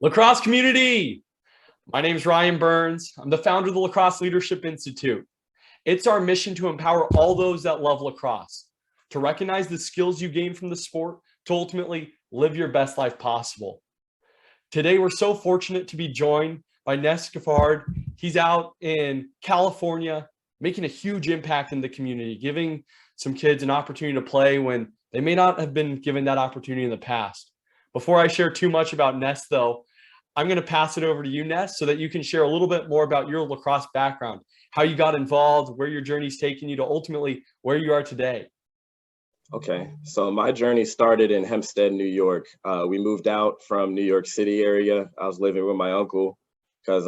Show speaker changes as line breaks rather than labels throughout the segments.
Lacrosse community. My name is Ryan Berns. I'm the founder of the Lacrosse Leadership Institute. It's our mission to empower all those that love lacrosse, to recognize the skills you gain from the sport, to ultimately live your best life possible. Today, we're so fortunate to be joined by Geffrard. He's out in California, making a huge impact in the community, giving some kids an opportunity to play when they may not have been given that opportunity in the past. Before I share too much about Nes, though, I'm going to pass it over to you, Nes, so that you can share a little bit more about your lacrosse background, how you got involved, where your journey's taken you to ultimately where you are today.
Okay, so my journey started in Hempstead, New York. We moved out from New York City area. I was living with my uncle because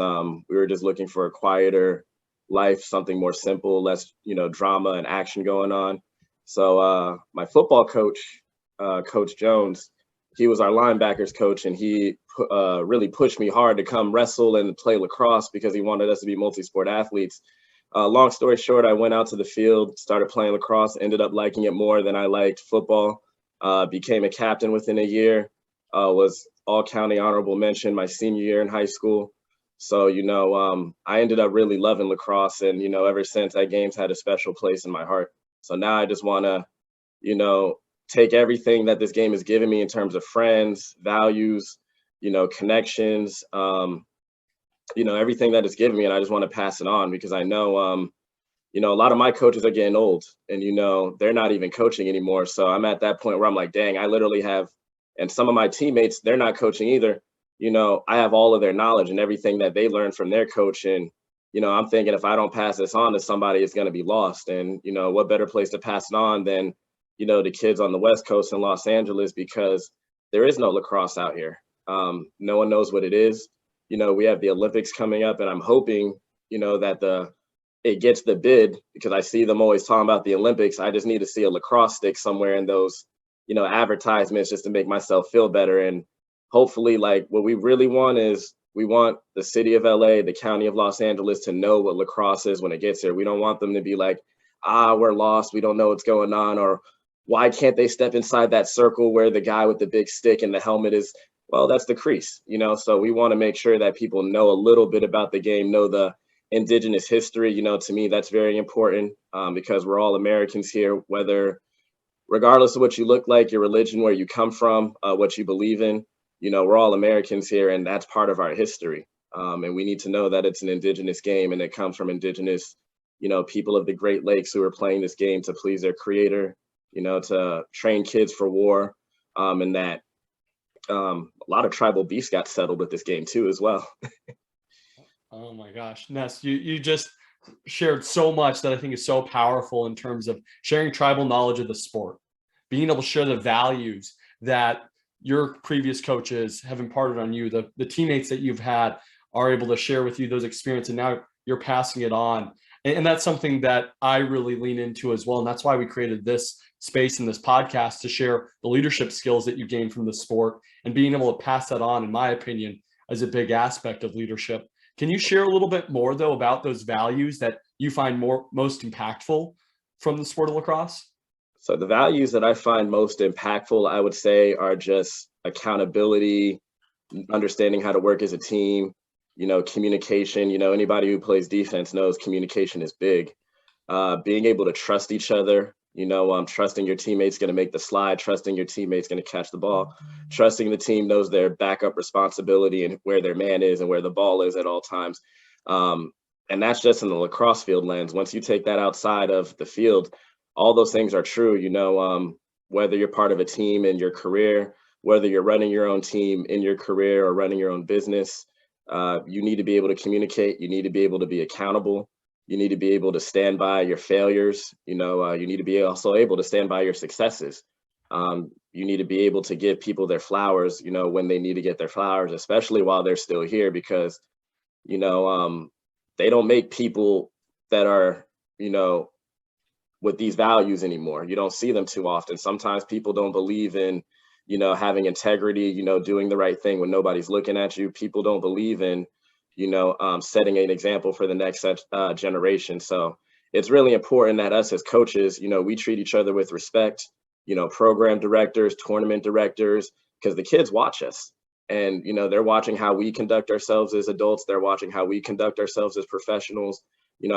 we were just looking for a quieter life, something more simple, less drama and action going on. So my football coach, Coach Jones, he was our linebackers coach, and he really pushed me hard to come wrestle and play lacrosse because he wanted us to be multi-sport athletes. Long story short, I went out to the field, started playing lacrosse, ended up liking it more than I liked football, became a captain within a year, was all-county honorable mention my senior year in high school. So, I ended up really loving lacrosse, and, ever since, that game's had a special place in my heart. So now I just want to, take everything that this game has given me in terms of friends, values, connections, everything that it's given me, and I just want to pass it on because I know, a lot of my coaches are getting old and, they're not even coaching anymore. So I'm at that point where I'm like, dang, I literally have, and some of my teammates, they're not coaching either. I have all of their knowledge and everything that they learned from their coach. And, I'm thinking if I don't pass this on to somebody, it's going to be lost. And, what better place to pass it on than, the kids on the West Coast in Los Angeles, because there is no lacrosse out here. No one knows what it is. We have the Olympics coming up, and I'm hoping, that it gets the bid because I see them always talking about the Olympics. I just need to see a lacrosse stick somewhere in those, advertisements just to make myself feel better. And hopefully, like, what we really want is we want the city of LA, the county of Los Angeles to know what lacrosse is when it gets here. We don't want them to be like, we're lost, we don't know what's going on, or why can't they step inside that circle where the guy with the big stick and the helmet is? Well, that's the crease, so we want to make sure that people know a little bit about the game, know the indigenous history. To me, that's very important because we're all Americans here, regardless of what you look like, your religion, where you come from, what you believe in, we're all Americans here, and that's part of our history. And we need to know that it's an indigenous game and it comes from indigenous, people of the Great Lakes who are playing this game to please their creator, to train kids for war, and that a lot of tribal beefs got settled with this game too as well.
Oh my gosh, Nes, you just shared so much that I think is so powerful in terms of sharing tribal knowledge of the sport, being able to share the values that your previous coaches have imparted on you, the teammates that you've had are able to share with you those experiences, and now you're passing it on. And that's something that I really lean into as well. And that's why we created this space in this podcast to share the leadership skills that you gain from the sport, and being able to pass that on, in my opinion, is a big aspect of leadership. Can you share a little bit more, though, about those values that you find most impactful from the sport of lacrosse?
So the values that I find most impactful, I would say, are just accountability, understanding how to work as a team, communication. Anybody who plays defense knows communication is big. Being able to trust each other, trusting your teammate's going to make the slide, trusting your teammate's going to catch the ball, trusting the team knows their backup responsibility and where their man is and where the ball is at all times. And that's just in the lacrosse field lens. Once you take that outside of the field, all those things are true, whether you're part of a team in your career, whether you're running your own team in your career or running your own business, you need to be able to communicate. You need to be able to be accountable. You need to be able to stand by your failures. You need to be also able to stand by your successes. You need to be able to give people their flowers, when they need to get their flowers, especially while they're still here, because, they don't make people that are, with these values anymore. You don't see them too often. Sometimes people don't believe in, having integrity, doing the right thing when nobody's looking at you. People don't believe in, setting an example for the next generation. So it's really important that us as coaches, we treat each other with respect, program directors, tournament directors, because the kids watch us. And, they're watching how we conduct ourselves as adults. They're watching how we conduct ourselves as professionals,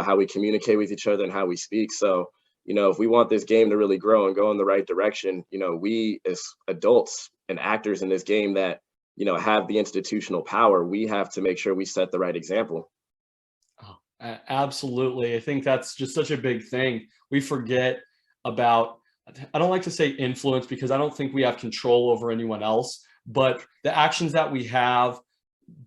how we communicate with each other and how we speak. So, if we want this game to really grow and go in the right direction, we as adults and actors in this game that, have the institutional power, we have to make sure we set the right example.
Oh, absolutely. I think that's just such a big thing. We forget about, I don't like to say influence because I don't think we have control over anyone else, but the actions that we have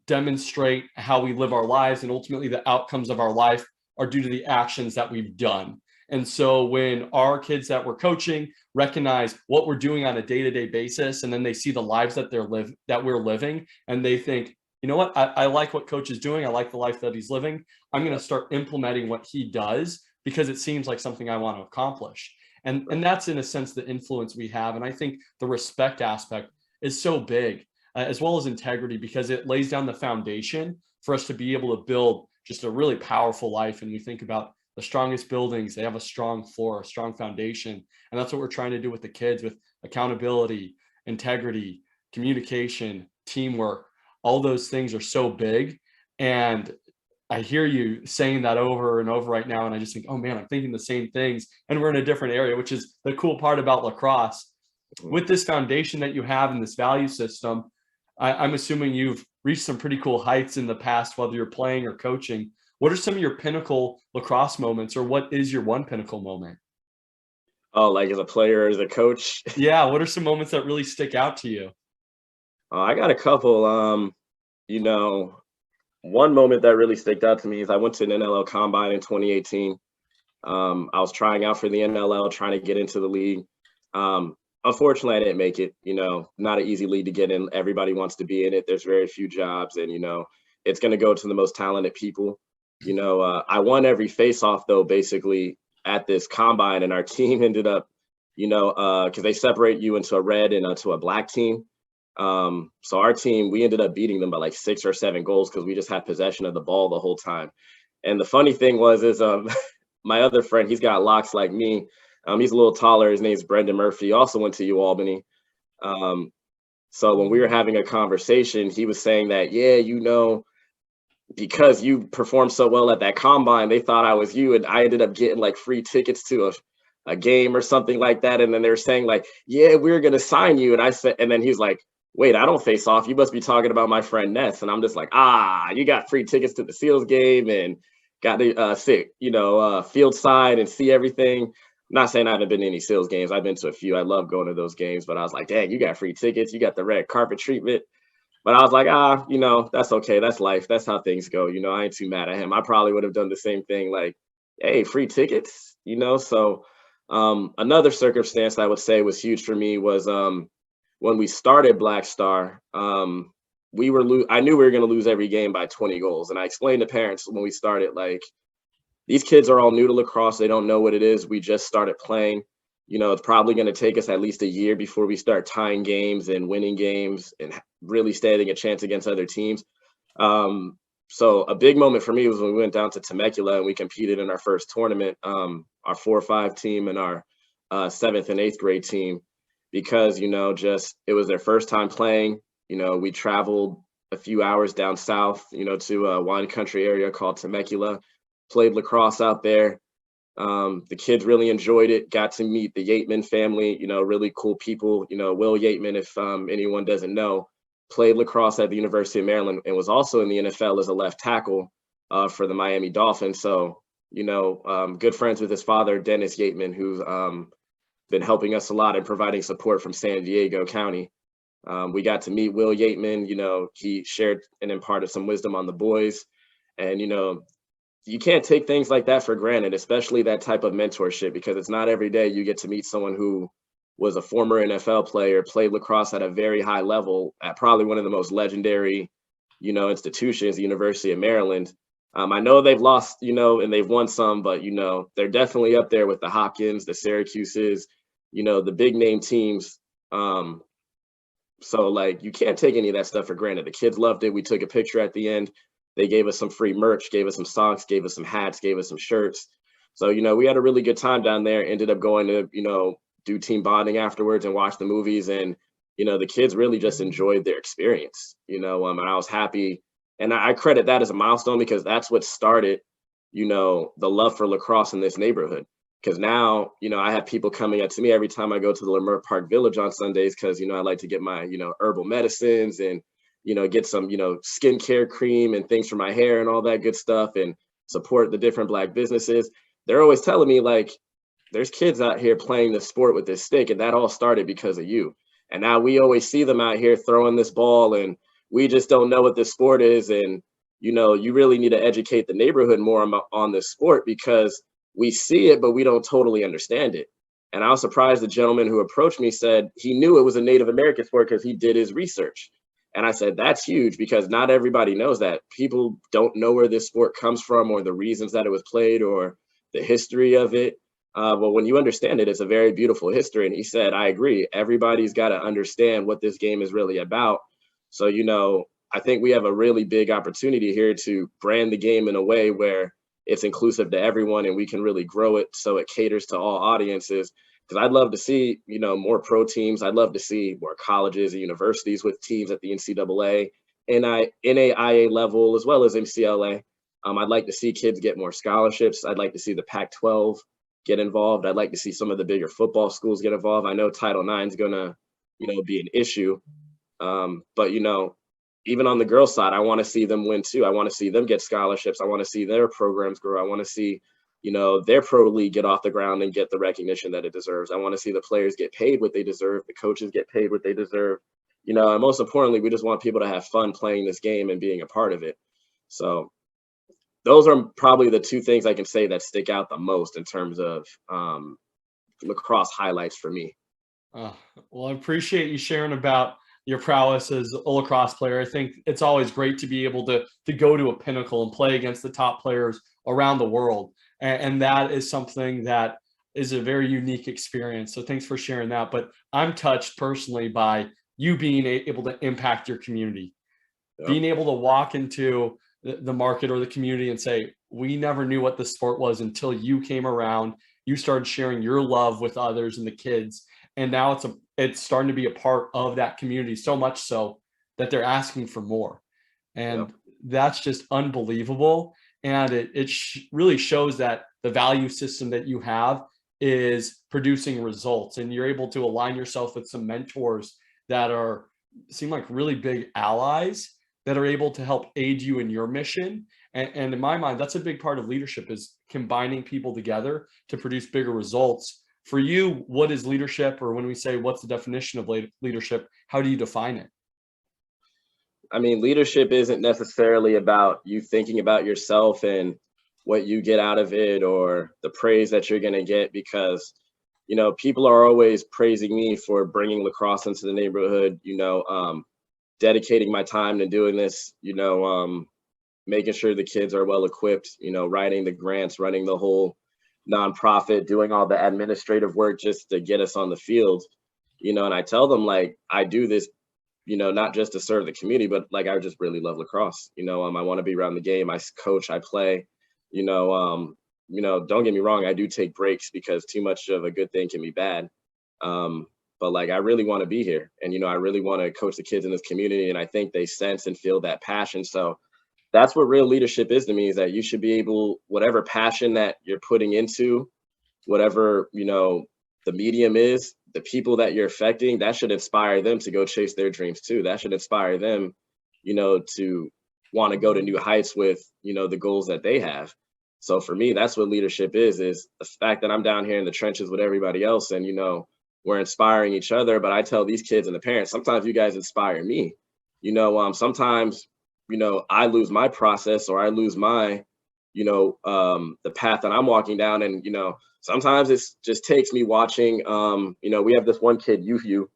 demonstrate how we live our lives, and ultimately the outcomes of our life are due to the actions that we've done. And so when our kids that we're coaching recognize what we're doing on a day-to-day basis, and then they see the lives that we're living, and they think, you know what, I like what coach is doing. I like the life that he's living. I'm going to start implementing what he does because it seems like something I want to accomplish. And that's in a sense the influence we have. And I think the respect aspect is so big, as well as integrity, because it lays down the foundation for us to be able to build just a really powerful life. And we think about the strongest buildings, they have a strong floor, a strong foundation. And that's what we're trying to do with the kids, with accountability, integrity, communication, teamwork. All those things are so big. And I hear you saying that over and over right now. And I just think, oh man, I'm thinking the same things. And we're in a different area, which is the cool part about lacrosse. With this foundation that you have in this value system, I'm assuming you've reached some pretty cool heights in the past, whether you're playing or coaching. What are some of your pinnacle lacrosse moments, or what is your one pinnacle moment?
Oh, like as a player, as a coach?
Yeah, what are some moments that really stick out to you?
I got a couple. You know, One moment that really stuck out to me is I went to an NLL combine in 2018. I was trying out for the NLL, trying to get into the league. Unfortunately, I didn't make it. Not an easy league to get in. Everybody wants to be in it. There's very few jobs, and it's going to go to the most talented people. I won every face-off though, basically at this combine, and our team ended up, because they separate you into a red and to a black team. So our team, we ended up beating them by like 6 or 7 goals because we just had possession of the ball the whole time. And the funny thing is my other friend, he's got locks like me. He's a little taller. His name's Brendan Murphy. He also went to UAlbany. So when we were having a conversation, he was saying that, yeah, because you performed so well at that combine, they thought I was you. And I ended up getting like free tickets to a game or something like that. And then they were saying like, yeah, we're going to sign you. And I said, and then he's like, wait, I don't face off. You must be talking about my friend Nes. And I'm just like, you got free tickets to the Seals game and got to sit, field side and see everything. I'm not saying I haven't been to any Seals games. I've been to a few. I love going to those games, but I was like, dang, you got free tickets. You got the red carpet treatment. But I was like, that's okay. That's life. That's how things go. I ain't too mad at him. I probably would have done the same thing. Like, hey, free tickets, So another circumstance I would say was huge for me was when we started Black Star, I knew we were going to lose every game by 20 goals. And I explained to parents when we started, like, these kids are all new to lacrosse. They don't know what it is. We just started playing. It's probably going to take us at least a year before we start tying games and winning games and really standing a chance against other teams. So a big moment for me was when we went down to Temecula and we competed in our first tournament, our 4-5 team and our 7th and 8th grade team, because, it was their first time playing. We traveled a few hours down south, to a wine country area called Temecula, played lacrosse out there. The kids really enjoyed it, got to meet the Yateman family, really cool people. Will Yateman, if anyone doesn't know, played lacrosse at the University of Maryland and was also in the NFL as a left tackle for the Miami Dolphins. So, good friends with his father, Dennis Yateman, who's been helping us a lot and providing support from San Diego County. We got to meet Will Yateman. He shared and imparted some wisdom on the boys. And, you can't take things like that for granted, especially that type of mentorship, because it's not every day you get to meet someone who was a former NFL player, played lacrosse at a very high level at probably one of the most legendary, institutions, the University of Maryland. I know they've lost, and they've won some, but, they're definitely up there with the Hopkins, the Syracuses, the big name teams. So like, you can't take any of that stuff for granted. The kids loved it. We took a picture at the end. They gave us some free merch, gave us some socks, gave us some hats, gave us some shirts. So, we had a really good time down there, ended up going to, do team bonding afterwards and watch the movies. And, the kids really just enjoyed their experience, and I was happy. And I credit that as a milestone because that's what started, the love for lacrosse in this neighborhood. Because now, I have people coming up to me every time I go to the Leimert Park Village on Sundays because, I like to get my, herbal medicines and, get some, skincare cream and things for my hair and all that good stuff and support the different Black businesses. They're always telling me, like, there's kids out here playing the sport with this stick, and that all started because of you. And now we always see them out here throwing this ball, and we just don't know what this sport is. And, you really need to educate the neighborhood more on this sport because we see it, but we don't totally understand it. And I was surprised the gentleman who approached me said he knew it was a Native American sport because he did his research. And I said, that's huge because not everybody knows that. People don't know where this sport comes from or the reasons that it was played or the history of it. But when you understand it, it's a very beautiful history. And he said, I agree. Everybody's got to understand what this game is really about. So, I think we have a really big opportunity here to brand the game in a way where it's inclusive to everyone and we can really grow it so it caters to all audiences. Because I'd love to see, more pro teams. I'd love to see more colleges and universities with teams at the NCAA, NAIA level, as well as MCLA. I'd like to see kids get more scholarships. I'd like to see the Pac-12 get involved. I'd like to see some of the bigger football schools get involved. I know Title IX is going to, be an issue. But, even on the girls' side, I want to see them win too. I want to see them get scholarships. I want to see their programs grow. I want to see, their pro league get off the ground and get the recognition that it deserves. I want to see the players get paid what they deserve. The coaches get paid what they deserve. And most importantly, we just want people to have fun playing this game and being a part of it. So those are probably the two things I can say that stick out the most in terms of lacrosse highlights for me.
Well, I appreciate you sharing about your prowess as a lacrosse player. I think it's always great to be able to go to a pinnacle and play against the top players around the world. And that is something that is a very unique experience. So thanks for sharing that. But I'm touched personally by you being able to impact your community, being able to walk into the market or the community and say, we never knew what the sport was until you came around. You started sharing your love with others and the kids. And now it's starting to be a part of that community, so much so that they're asking for more. And that's just unbelievable. And it really shows that the value system that you have is producing results, and you're able to align yourself with some mentors that seem like really big allies that are able to help aid you in your mission. And in my mind, that's a big part of leadership, is combining people together to produce bigger results. For you, what is leadership? Or when we say, what's the definition of leadership, how do you define it?
I mean, leadership isn't necessarily about you thinking about yourself and what you get out of it or the praise that you're going to get, because, people are always praising me for bringing lacrosse into the neighborhood, dedicating my time to doing this, making sure the kids are well equipped, writing the grants, running the whole nonprofit, doing all the administrative work just to get us on the field, and I tell them, like, I do this, not just to serve the community, but like, I just really love lacrosse. I want to be around the game. I coach, I play, don't get me wrong. I do take breaks because too much of a good thing can be bad. But like, I really want to be here, and, I really want to coach the kids in this community. And I think they sense and feel that passion. So that's what real leadership is to me, is that you should be able, whatever passion that you're putting into whatever, the medium is, the people that you're affecting, that should inspire them to go chase their dreams too. That should inspire them, to want to go to new heights with, the goals that they have. So for me, that's what leadership is the fact that I'm down here in the trenches with everybody else, and, we're inspiring each other. But I tell these kids and the parents, sometimes you guys inspire me. Sometimes, I lose my process, or I lose my, the path that I'm walking down. And, sometimes it just takes me watching, we have this one kid, Yu,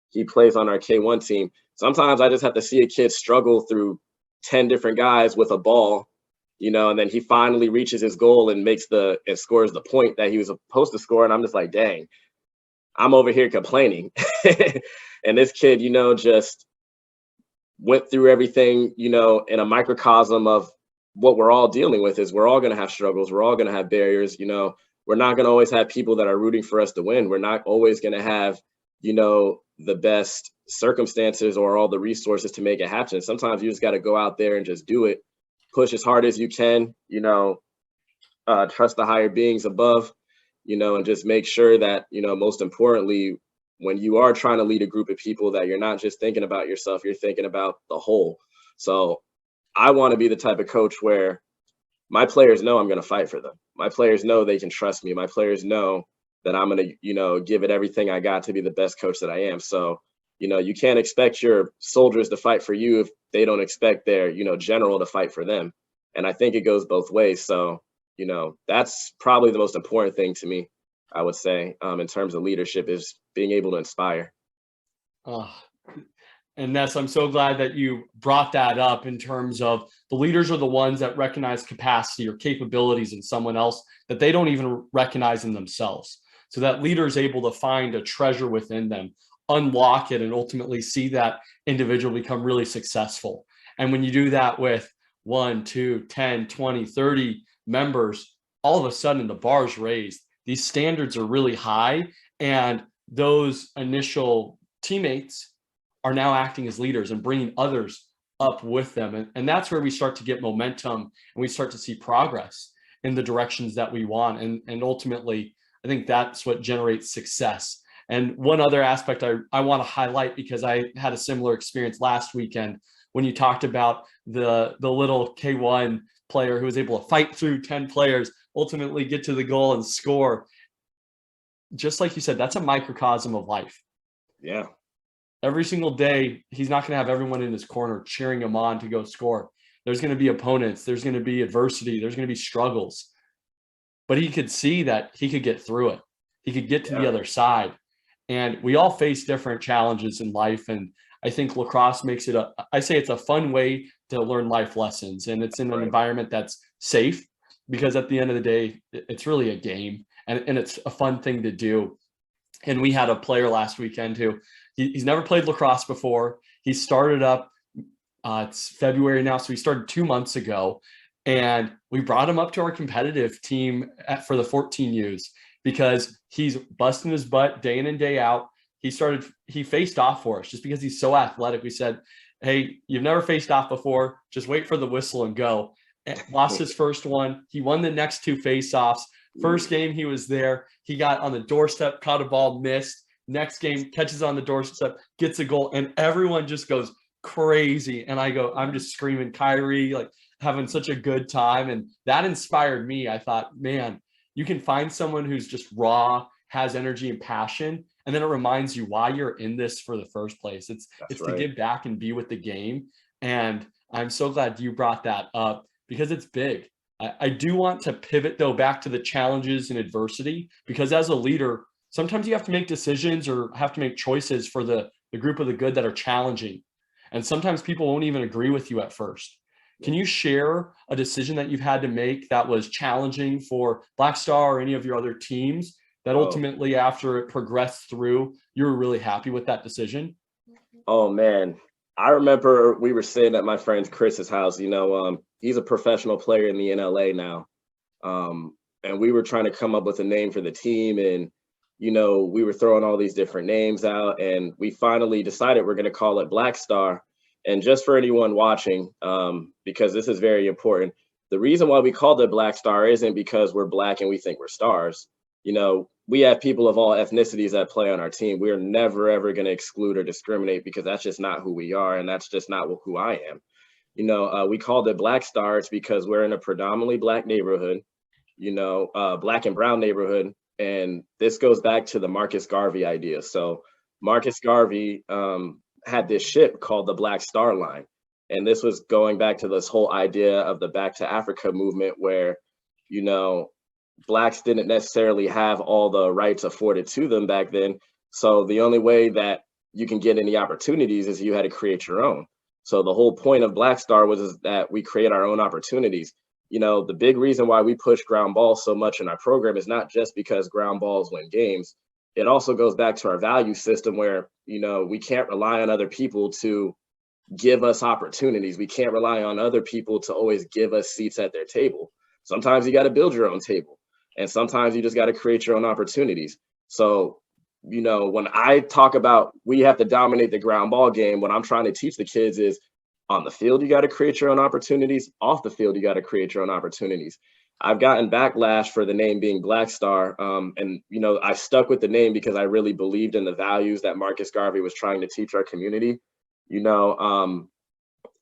he plays on our K1 team. Sometimes I just have to see a kid struggle through 10 different guys with a ball, and then he finally reaches his goal and scores the point that he was supposed to score. And I'm just like, dang, I'm over here complaining. And this kid, just went through everything, in a microcosm of what we're all dealing with. Is we're all going to have struggles. We're all going to have barriers. We're not going to always have people that are rooting for us to win. We're not always going to have, the best circumstances or all the resources to make it happen. Sometimes you just got to go out there and just do it, push as hard as you can, trust the higher beings above, and just make sure that, most importantly, when you are trying to lead a group of people, that you're not just thinking about yourself, you're thinking about the whole. So I want to be the type of coach where my players know I'm going to fight for them. My players know they can trust me. My players know that I'm going to, give it everything I got to be the best coach that I am. So, you can't expect your soldiers to fight for you if they don't expect their, general to fight for them. And I think it goes both ways. So, that's probably the most important thing to me, I would say, in terms of leadership, is being able to inspire.
And Ness, I'm so glad that you brought that up in terms of the leaders are the ones that recognize capacity or capabilities in someone else that they don't even recognize in themselves. So that leader is able to find a treasure within them, unlock it, and ultimately see that individual become really successful. And when you do that with 1, 2, 10, 20, 30 members, all of a sudden the bar's raised. These standards are really high, and those initial teammates are now acting as leaders and bringing others up with them. And that's where we start to get momentum, and we start to see progress in the directions that we want. And ultimately, I think that's what generates success. And one other aspect I want to highlight, because I had a similar experience last weekend when you talked about the little K1 player who was able to fight through 10 players, ultimately get to the goal and score. Just like you said, that's a microcosm of life.
Yeah.
Every single day, he's not going to have everyone in his corner cheering him on to go score. There's going to be opponents. There's going to be adversity. There's going to be struggles. But he could see that he could get through it. He could get to the other side. And we all face different challenges in life. And I think lacrosse makes it I say it's a fun way to learn life lessons. And it's in an environment that's safe, because at the end of the day, it's really a game, and it's a fun thing to do. And we had a player last weekend who he's never played lacrosse before. He started up, it's February now, so he started 2 months ago. And we brought him up to our competitive team for the 14Us because he's busting his butt day in and day out. He faced off for us just because he's so athletic. We said, hey, you've never faced off before. Just wait for the whistle and go. And lost his first one. He won the next 2 face-offs. First game he was there, he got on the doorstep, caught a ball, missed. Next game, catches on the doorstep, gets a goal, and everyone just goes crazy. And I'm just screaming Kyrie, like having such a good time. And that inspired me. I thought, man, you can find someone who's just raw, has energy and passion, and then it reminds you why you're in this for the first place. It's to give back and be with the game. And I'm so glad you brought that up, because it's big. I do want to pivot, though, back to the challenges and adversity, because as a leader, sometimes you have to make decisions or have to make choices for the group of the good that are challenging. And sometimes people won't even agree with you at first. Can you share a decision that you've had to make that was challenging for Black Star or any of your other teams that ultimately, after it progressed through, you were really happy with that decision?
Oh, man. I remember we were sitting at my friend Chris's house. He's a professional player in the NLA now. And we were trying to come up with a name for the team. And, we were throwing all these different names out. And we finally decided we're going to call it Black Star. And just for anyone watching, because this is very important, the reason why we called it Black Star isn't because we're Black and we think we're stars. We have people of all ethnicities that play on our team. We're never, ever going to exclude or discriminate, because that's just not who we are. And that's just not who I am. We called it Black Stars because we're in a predominantly Black neighborhood, Black and brown neighborhood. And this goes back to the Marcus Garvey idea. So Marcus Garvey had this ship called the Black Star Line. And this was going back to this whole idea of the Back to Africa movement, where, Blacks didn't necessarily have all the rights afforded to them back then. So the only way that you can get any opportunities is you had to create your own. So the whole point of Black Star was that we create our own opportunities. The big reason why we push ground balls so much in our program is not just because ground balls win games. It also goes back to our value system where, we can't rely on other people to give us opportunities. We can't rely on other people to always give us seats at their table. Sometimes you got to build your own table. And sometimes you just got to create your own opportunities. So you know, when I talk about we have to dominate the ground ball game, what I'm trying to teach the kids is on the field, you got to create your own opportunities. Off the field, you got to create your own opportunities. I've gotten backlash for the name being Black Star. And, you know, I stuck with the name because I really believed in the values that Marcus Garvey was trying to teach our community, you know.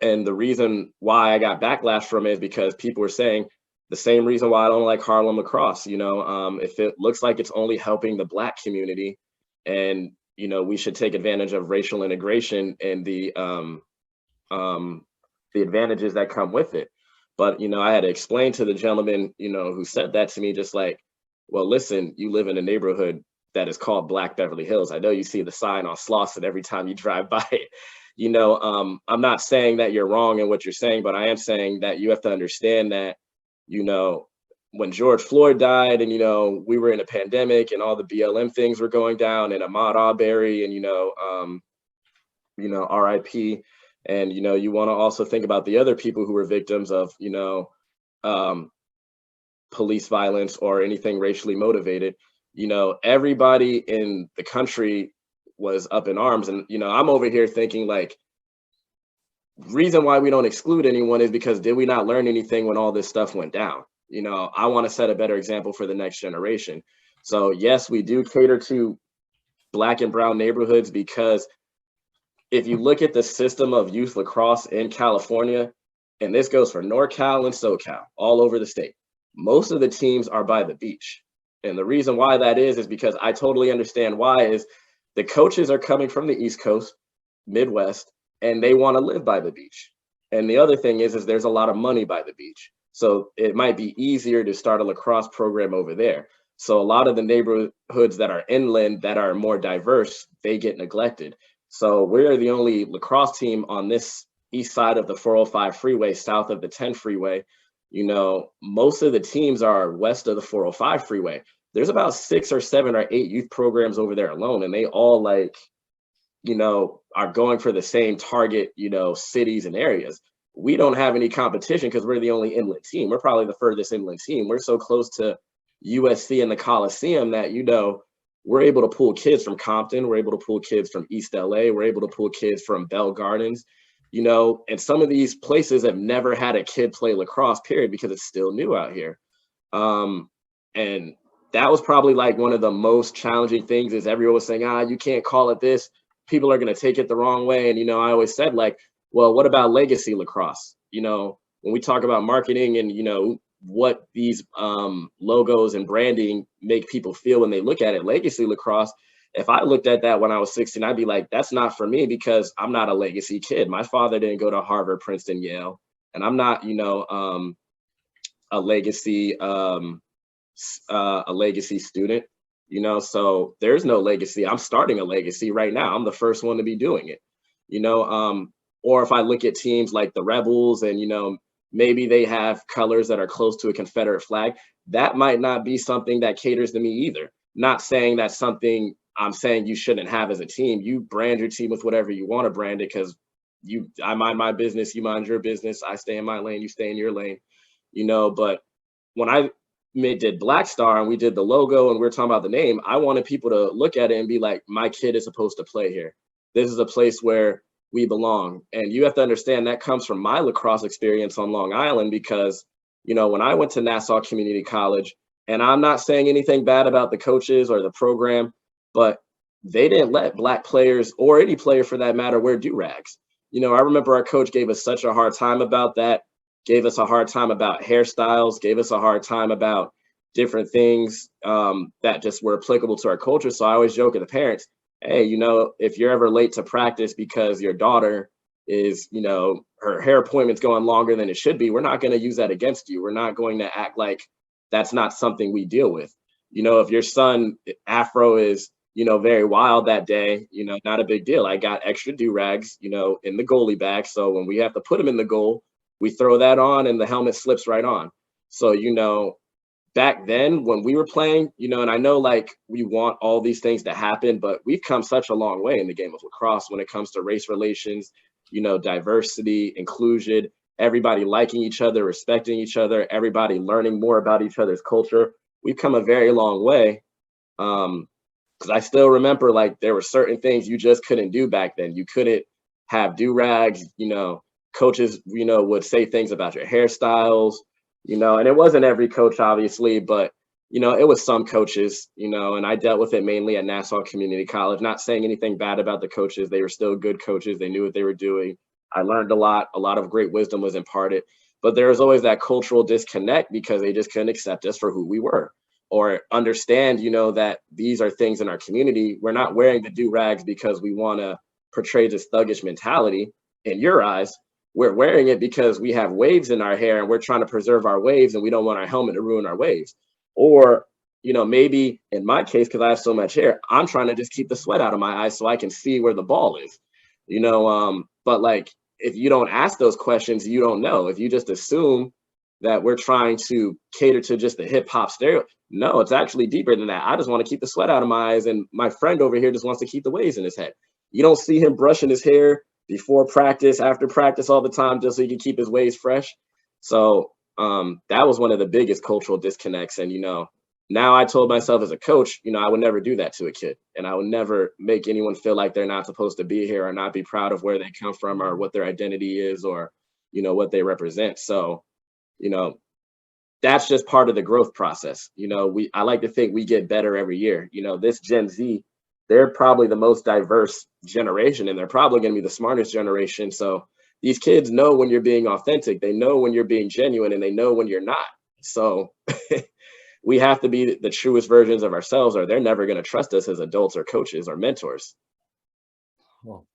And the reason why I got backlash from it is because people were saying the same reason why I don't like Harlem lacrosse. You know, if it looks like it's only helping the Black community, and you know, we should take advantage of racial integration and the advantages that come with it. But you know, I had to explain to the gentleman, you know, who said that to me, just like, well, listen, you live in a neighborhood that is called Black Beverly Hills. I know you see the sign on Slauson every time you drive by it. You know, I'm not saying that you're wrong in what you're saying, but I am saying that you have to understand that, you know, when George Floyd died and, you know, we were in a pandemic and all the BLM things were going down and Ahmaud Arbery and, you know, RIP. And, you know, you want to also think about the other people who were victims of, you know, police violence or anything racially motivated. You know, everybody in the country was up in arms. And, you know, I'm over here thinking like, reason why we don't exclude anyone is because did we not learn anything when all this stuff went down? You know, I want to set a better example for the next generation. So yes, we do cater to Black and brown neighborhoods because if you look at the system of youth lacrosse in California, and this goes for NorCal and SoCal, all over the state, most of the teams are by the beach. And the reason why that is because I totally understand why is the coaches are coming from the East Coast, Midwest, and they want to live by the beach. And the other thing is there's a lot of money by the beach. So it might be easier to start a lacrosse program over there. So a lot of the neighborhoods that are inland that are more diverse, they get neglected. So we're the only lacrosse team on this east side of the 405 freeway, south of the 10 freeway. You know, most of the teams are west of the 405 freeway. There's about 6 or 7 or 8 youth programs over there alone, and they all like, you know, are going for the same target, you know, cities and areas. We don't have any competition because we're the only inland team. We're probably the furthest inland team. We're so close to USC and the Coliseum that, you know, we're able to pull kids from Compton. We're able to pull kids from East LA. We're able to pull kids from Bell Gardens, you know, and some of these places have never had a kid play lacrosse, period, because it's still new out here. And that was probably like one of the most challenging things is everyone was saying, you can't call it this. People are going to take it the wrong way. And, you know, I always said like, well, what about legacy lacrosse? You know, when we talk about marketing and, you know, what these logos and branding make people feel when they look at it, legacy lacrosse, if I looked at that when I was 16, I'd be like, that's not for me because I'm not a legacy kid. My father didn't go to Harvard, Princeton, Yale, and I'm not, you know, a legacy student, you know, so there's no legacy. I'm starting a legacy right now. I'm the first one to be doing it, you know, or if I look at teams like the Rebels and, you know, maybe they have colors that are close to a Confederate flag, that might not be something that caters to me either. Not saying that's something I'm saying you shouldn't have as a team. You brand your team with whatever you want to brand it because I mind my business, you mind your business, I stay in my lane, you stay in your lane, you know, but when I did Black Star and we did the logo and we were talking about the name, I wanted people to look at it and be like, my kid is supposed to play here. This is a place where we belong. And you have to understand that comes from my lacrosse experience on Long Island because, you know, when I went to Nassau Community College, and I'm not saying anything bad about the coaches or the program, but they didn't let Black players or any player for that matter wear do-rags. You know, I remember our coach gave us such a hard time about that, gave us a hard time about hairstyles, gave us a hard time about different things that just were applicable to our culture. So I always joke with the parents, hey, you know, if you're ever late to practice because your daughter is, you know, her hair appointment's going longer than it should be, we're not going to use that against you. We're not going to act like that's not something we deal with. You know, if your son afro is, you know, very wild that day, you know, not a big deal. I got extra do-rags, you know, in the goalie bag. So when we have to put him in the goal, we throw that on and the helmet slips right on. So, you know, back then when we were playing, you know, and I know like we want all these things to happen, but we've come such a long way in the game of lacrosse when it comes to race relations, you know, diversity, inclusion, everybody liking each other, respecting each other, everybody learning more about each other's culture. We've come a very long way. because I still remember like there were certain things you just couldn't do back then. You couldn't have do-rags, coaches, would say things about your hairstyles, and it wasn't every coach, obviously, but, it was some coaches, and I dealt with it mainly at Nassau Community College, not saying anything bad about the coaches. They were still good coaches. They knew what they were doing. I learned a lot of great wisdom was imparted, but there was always that cultural disconnect because they just couldn't accept us for who we were or understand, that these are things in our community. We're not wearing the do-rags because we want to portray this thuggish mentality in your eyes. We're wearing it because we have waves in our hair and we're trying to preserve our waves and we don't want our helmet to ruin our waves. Or, maybe in my case, because I have so much hair, I'm trying to just keep the sweat out of my eyes so I can see where the ball is, but like, if you don't ask those questions, you don't know. If you just assume that we're trying to cater to just the hip hop stereo, no, it's actually deeper than that. I just want to keep the sweat out of my eyes. And my friend over here just wants to keep the waves in his head. You don't see him brushing his hair before practice, after practice all the time, just so he can keep his waves fresh. So that was one of the biggest cultural disconnects. And, now I told myself as a coach, I would never do that to a kid. And I would never make anyone feel like they're not supposed to be here or not be proud of where they come from or what their identity is or, what they represent. So, that's just part of the growth process. I like to think we get better every year. This Gen Z, they're probably the most diverse generation and they're probably going to be the smartest generation. So these kids know when you're being authentic, they know when you're being genuine, and they know when you're not. So we have to be the truest versions of ourselves, or they're never going to trust us as adults or coaches or mentors.
Well,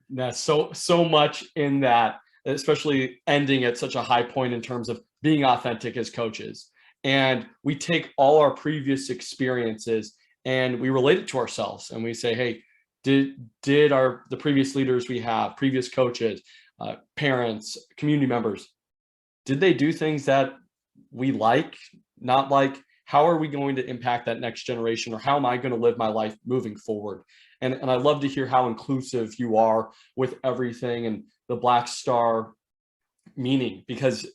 that's so much in that, especially ending at such a high point in terms of being authentic as coaches. And we take all our previous experiences and we relate it to ourselves and we say, hey, did the previous leaders we have, previous coaches, parents, community members, did they do things that we like, not like? How are we going to impact that next generation, or how am I going to live my life moving forward? And I love to hear how inclusive you are with everything and the Black Star meaning, because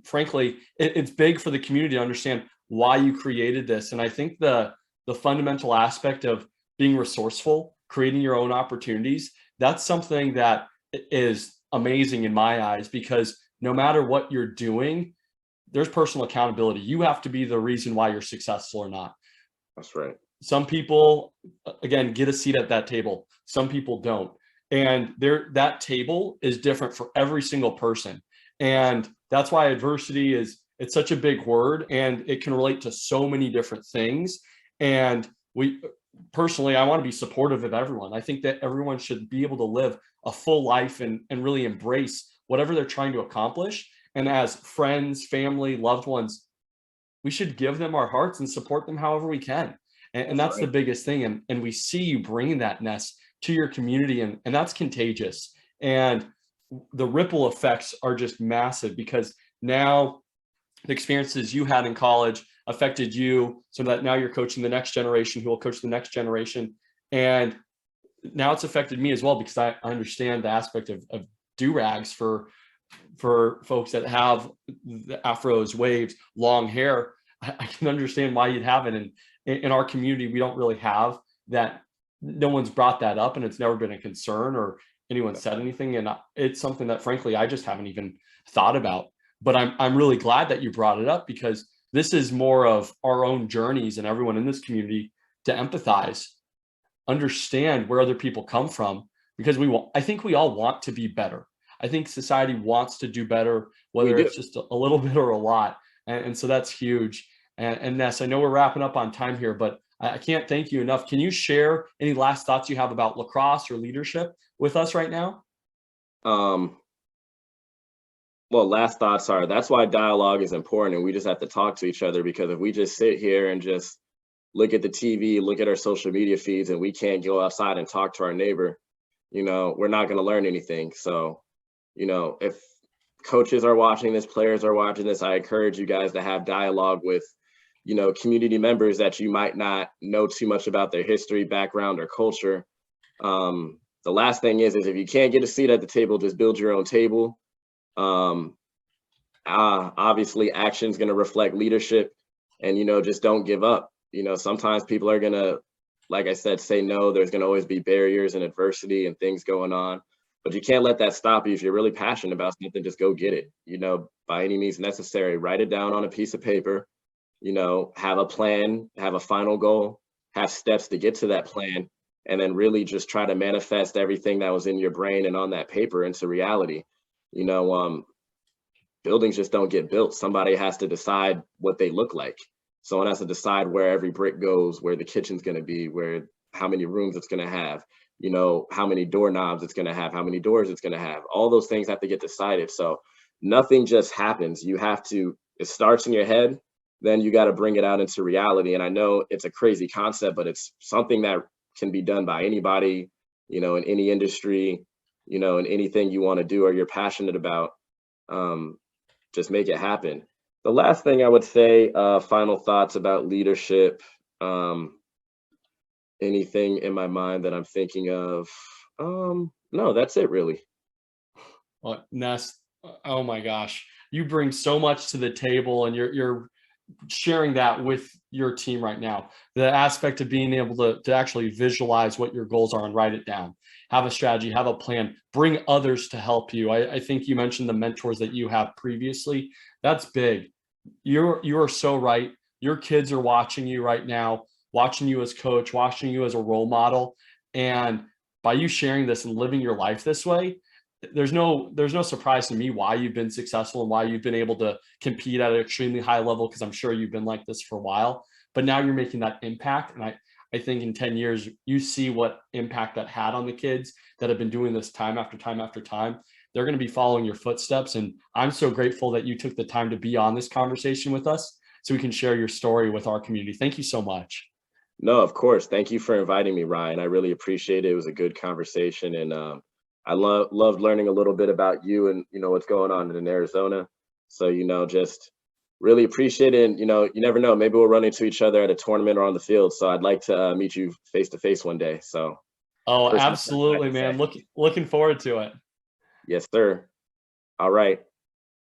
frankly, it's big for the community to understand why you created this. And I think the fundamental aspect of being resourceful, creating your own opportunities, that's something that is amazing in my eyes, because no matter what you're doing, there's personal accountability. You have to be the reason why you're successful or not.
That's right.
Some people, again, get a seat at that table. Some people don't. And that table is different for every single person. And that's why adversity it's such a big word, and it can relate to so many different things. And personally, I want to be supportive of everyone. I think that everyone should be able to live a full life and really embrace whatever they're trying to accomplish. And as friends, family, loved ones, we should give them our hearts and support them however we can. And that's right. The biggest thing. And we see you bringing that, Nes, to your community, and that's contagious. And the ripple effects are just massive, because now the experiences you had in college affected you, so that now you're coaching the next generation who will coach the next generation. And now it's affected me as well, because I understand the aspect of do-rags for folks that have the afros, waves, long hair. I can understand why you'd have it. And in our community, we don't really have that. No one's brought that up, and it's never been a concern or anyone said anything. And it's something that frankly, I just haven't even thought about, but I'm really glad that you brought it up, because this is more of our own journeys and everyone in this community to empathize, understand where other people come from, because I think we all want to be better. I think society wants to do better, whether it's just a little bit or a lot. And so that's huge. And Nes, I know we're wrapping up on time here, but I can't thank you enough. Can you share any last thoughts you have about lacrosse or leadership with us right now?
Well, last thoughts are, that's why dialogue is important, and we just have to talk to each other, because if we just sit here and just look at the TV, look at our social media feeds, and we can't go outside and talk to our neighbor, we're not going to learn anything. So, if coaches are watching this, players are watching this, I encourage you guys to have dialogue with, community members that you might not know too much about their history, background, or culture. The last thing is if you can't get a seat at the table, just build your own table. Obviously, action's going to reflect leadership, and, just don't give up. Sometimes people are going to like I said, say no. There's going to always be barriers and adversity and things going on, but you can't let that stop you. If you're really passionate about something, just go get it, by any means necessary. Write it down on a piece of paper, have a plan, have a final goal, have steps to get to that plan, and then really just try to manifest everything that was in your brain and on that paper into reality. Buildings just don't get built. Somebody has to decide what they look like. Someone has to decide where every brick goes, where the kitchen's going to be, how many rooms it's going to have, how many doorknobs it's going to have, how many doors it's going to have. All those things have to get decided. So nothing just happens. It starts in your head, then you got to bring it out into reality. And I know it's a crazy concept, but it's something that can be done by anybody, in any industry, in anything you want to do or you're passionate about. Just make it happen. The last thing I would say, final thoughts about leadership, anything in my mind that I'm thinking of? No, that's it really.
Well, Nes, oh my gosh, you bring so much to the table, and you're sharing that with your team right now. The aspect of being able to actually visualize what your goals are and write it down, have a strategy, have a plan, bring others to help you. I think you mentioned the mentors that you have previously. That's big. You are so right. Your kids are watching you right now, watching you as coach, watching you as a role model. And by you sharing this and living your life this way, there's no surprise to me why you've been successful and why you've been able to compete at an extremely high level, because I'm sure you've been like this for a while, but now you're making that impact. And I think in 10 years, you see what impact that had on the kids that have been doing this time after time after time. They're going to be following your footsteps. And I'm so grateful that you took the time to be on this conversation with us so we can share your story with our community. Thank you so much.
No, of course. Thank you for inviting me, Ryan. I really appreciate it. It was a good conversation. And I loved learning a little bit about you and, what's going on in Arizona. So, just really appreciate it. And, you never know, maybe we'll run into each other at a tournament or on the field. So I'd like to meet you face to face one day. So.
Oh, absolutely, man. Looking forward to it.
Yes, sir. All right.